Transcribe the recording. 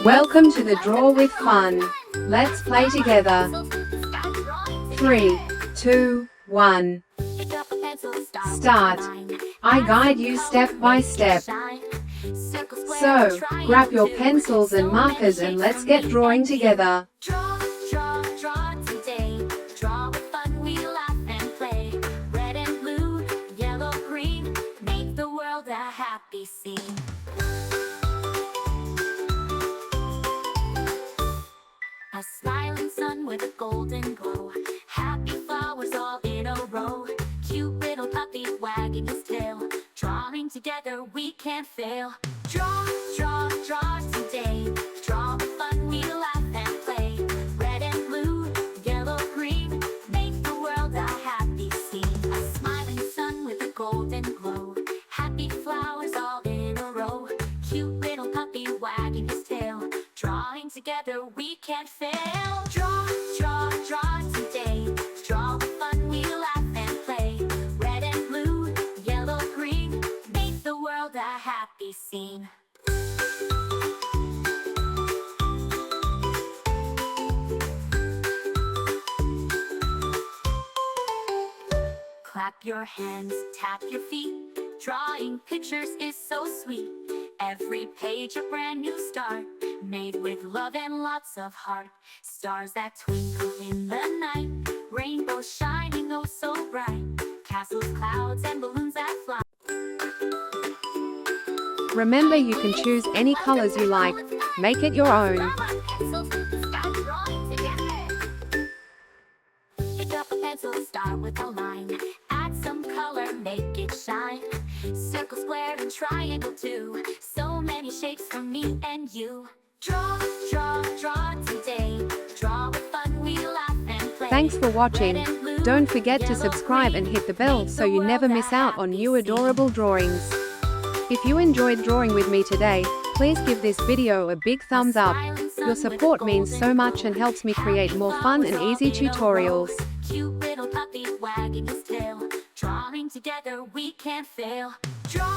Welcome to the Draw with Fun. Let's play together. 3, 2, 1. Start. I guide you step by step. So, grab your pencils and markers and let's get drawing together. Draw today. Draw with fun, we laugh and play. Red and blue, yellow, green, make the world a happy scene. A smiling sun with a golden glow. Happy flowers all in a row. Cute little puppy wagging his tail. Drawing together we can't fail. Draw today. Draw with fun, we laugh and play. Red and blue, yellow, green, make the world a happy scene. A smiling sun with a golden glow. Happy flowers all in a row. Cute little puppy wagging his tail. Drawing together we can't fail. Draw today. Draw with fun, we laugh and play. Red and blue, yellow, green, make the world a happy scene. Clap your hands, tap your feet. Drawing pictures is so sweet. Every page a brand new start, made with love and lots of heart. Stars that twinkle in the night, rainbows shining oh so bright. Castles, clouds, and balloons that fly. Remember, you can choose any colors you like. Make it your own. Pick up a pencil, start with a line. Add some color, make it shine. Circle, square, and triangle too. So many shapes for me and you. Draw today. Draw with fun, we laugh and play. Thanks for watching. Don't forget to subscribe and hit the bell so you never miss out on new adorable drawings. If you enjoyed drawing with me today, please give this video a big thumbs up. Your support means so much and helps me create more fun and easy tutorials. Cute little puppy wagging his tail. Drawing together we can't fail.